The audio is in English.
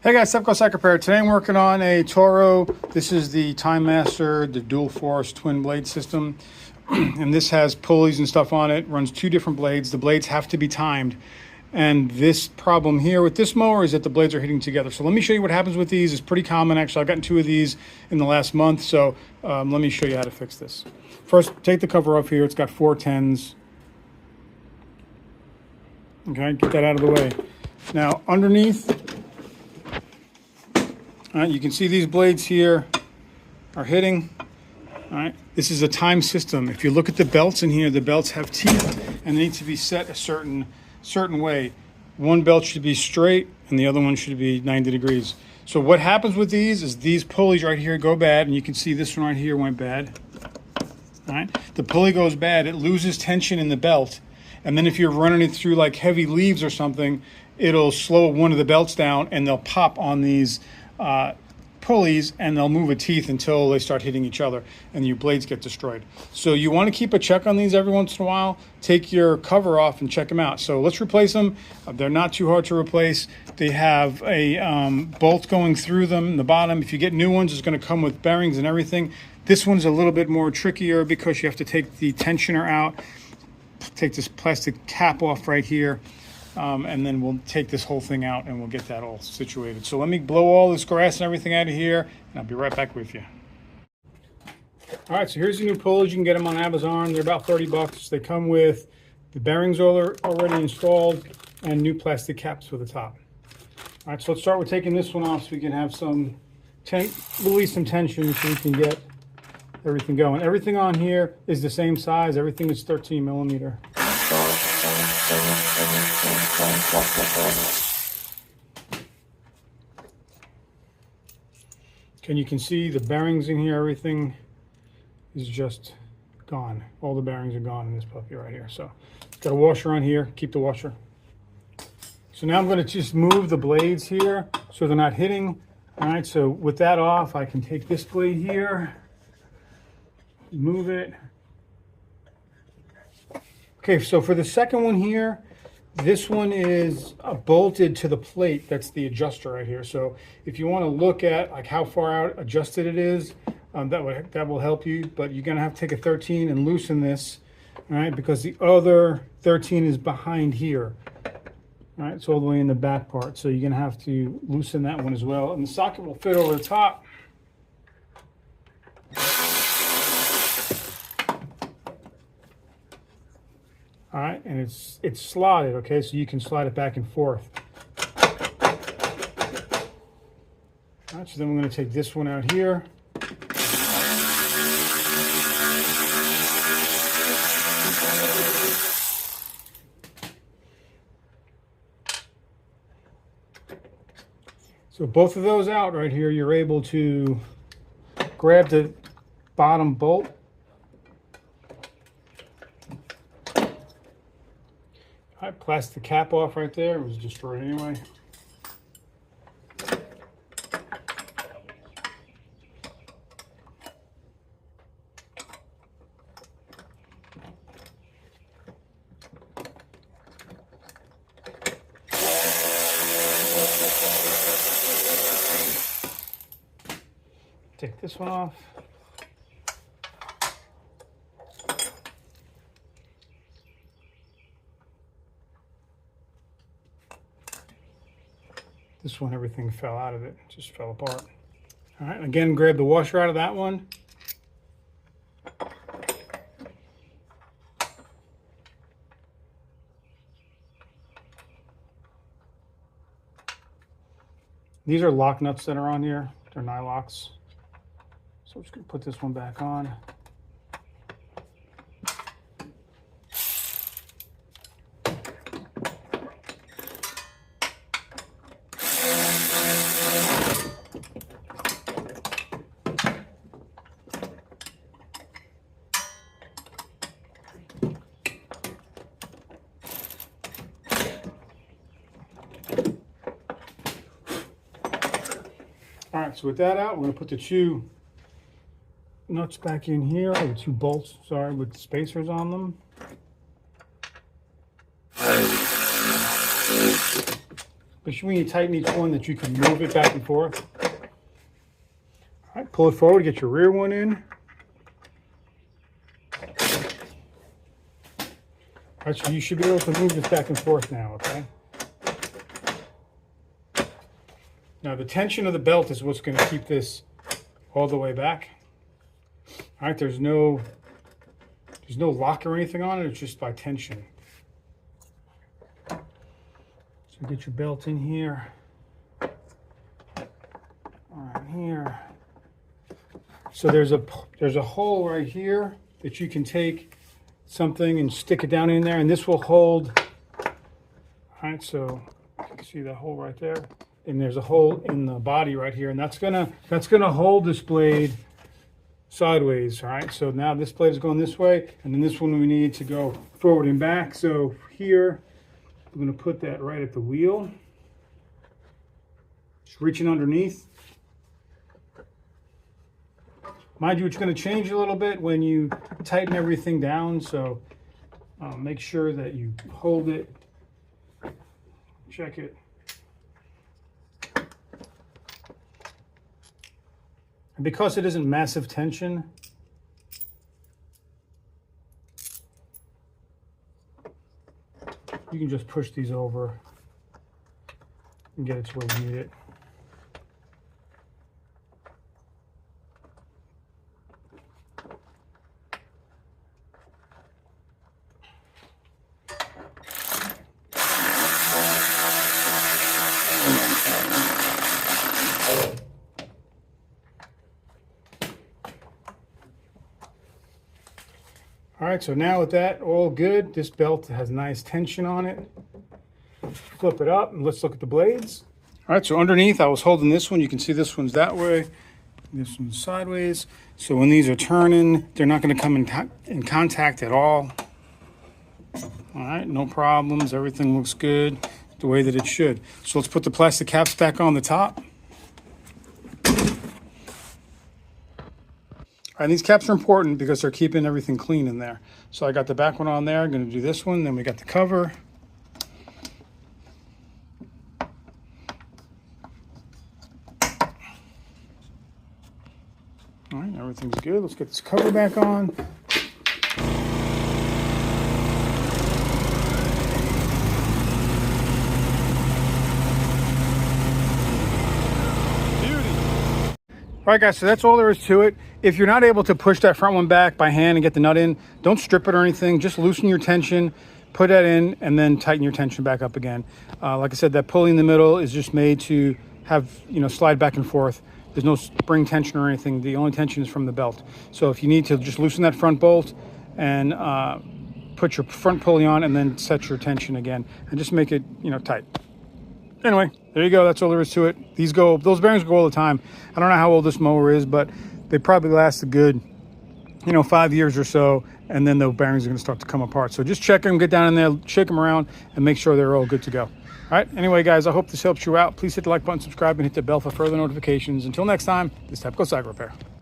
Hey guys, Tepcocyclerepair. Today I'm working on a Toro. This is the Time Master, the dual force twin blade system. And this has pulleys and stuff on it, runs two different blades. The blades have to be timed. And this problem here with this mower is that the blades are hitting together. So let me show you what happens with these. It's pretty common actually. I've gotten two of these in the last month. So let me show you how to fix this. First, take the cover off here. It's got 410s. Okay, get that out of the way. Now underneath, all right, you can see these blades here are hitting. All right, this is a time system. If you look at the belts in here, the belts have teeth and they need to be set a certain way. One belt should be straight and the other one should be 90 degrees. So what happens with these is these pulleys right here go bad, and you can see this one right here went bad. All right, the pulley goes bad, it loses tension in the belt, and then if you're running it through like heavy leaves or something, it'll slow one of the belts down and they'll pop on these pulleys and they'll move a teeth until they start hitting each other and your blades get destroyed. So you want to keep a check on these every once in a while. Take your cover off and check them out. So let's replace them. They're not too hard to replace. They have a bolt going through them in the bottom. If you get new ones, it's going to come with bearings and everything. This one's a little bit more trickier because you have to take the tensioner out, take this plastic cap off right here. And then we'll take this whole thing out and we'll get that all situated. So let me blow all this grass and everything out of here, and I'll be right back with you. All right, so here's the new pulleys. You can get them on Amazon. They're about 30 bucks. They come with the bearings already installed and new plastic caps for the top. All right, so let's start with taking this one off so we can have some, release some tension so we can get everything going. Everything on here is the same size. Everything is 13 millimeter. And you can see the bearings in here, everything is just gone. All the bearings are gone in this puppy right here. So it's got a washer on here, keep the washer. So now I'm going to just move the blades here so they're not hitting. All right, so with that off, I can take this blade here, move it. Okay, so for the second one here, this one is bolted to the plate. That's the adjuster right here. So if you want to look at like how far out adjusted it is, that will help you. But you're gonna have to take a 13 and loosen this, all right? Because the other 13 is behind here. All right, it's all the way in the back part. So you're gonna have to loosen that one as well. And the socket will fit over the top. All right, and it's slotted, okay, so you can slide it back and forth. All right, so then we're going to take this one out here. So both of those out right here, you're able to grab the bottom bolt. I plastic the cap off right there. It was destroyed anyway. Take this one off. This one, everything fell out of it, just fell apart. All right, again, grab the washer out of that one. These are lock nuts that are on here. They're nylocks. So I'm just gonna put this one back on. All right, so with that out, we're going to put the two nuts back in here, or the two bolts, sorry, with the spacers on them. Make sure when you tighten each one that you can move it back and forth. All right, pull it forward, get your rear one in. All right, so you should be able to move this back and forth now, okay? Now the tension of the belt is what's going to keep this all the way back. All right, there's no lock or anything on it, it's just by tension. So get your belt in here. All right, here. So there's a hole right here that you can take something and stick it down in there, and this will hold. All right, so you can see that hole right there. And there's a hole in the body right here, and that's gonna hold this blade sideways. All right, so now this blade is going this way, and then this one we need to go forward and back. So here we're going to put that right at the wheel, just reaching underneath. Mind you, it's going to change a little bit when you tighten everything down, so make sure that you hold it, check it. And because it isn't massive tension, you can just push these over and get it to where you need it. All right, so now with that all good, this belt has nice tension on it. Flip it up and let's look at the blades. All right, so underneath I was holding this one. You can see this one's that way, this one's sideways. So when these are turning, they're not going to come in contact at all. All right, no problems. Everything looks good the way that it should. So let's put the plastic caps back on the top. All right, these caps are important because they're keeping everything clean in there. So I got the back one on there. I'm going to do this one. Then we got the cover. All right, everything's good. Let's get this cover back on. All right, guys, so that's all there is to it. If you're not able to push that front one back by hand and get the nut in, don't strip it or anything. Just loosen your tension, put that in, and then tighten your tension back up again. Like I said, that pulley in the middle is just made to have, slide back and forth. There's no spring tension or anything. The only tension is from the belt. So if you need to, just loosen that front bolt and put your front pulley on and then set your tension again and just make it, tight. Anyway, there you go. That's all there is to it. Those bearings go all the time. I don't know how old this mower is, but they probably last a good, 5 years or so, and then the bearings are going to start to come apart. So just check them, get down in there, shake them around, and make sure they're all good to go. All right. Anyway, guys, I hope this helps you out. Please hit the like button, subscribe, and hit the bell for further notifications. Until next time, this is Tepcocyclerepair.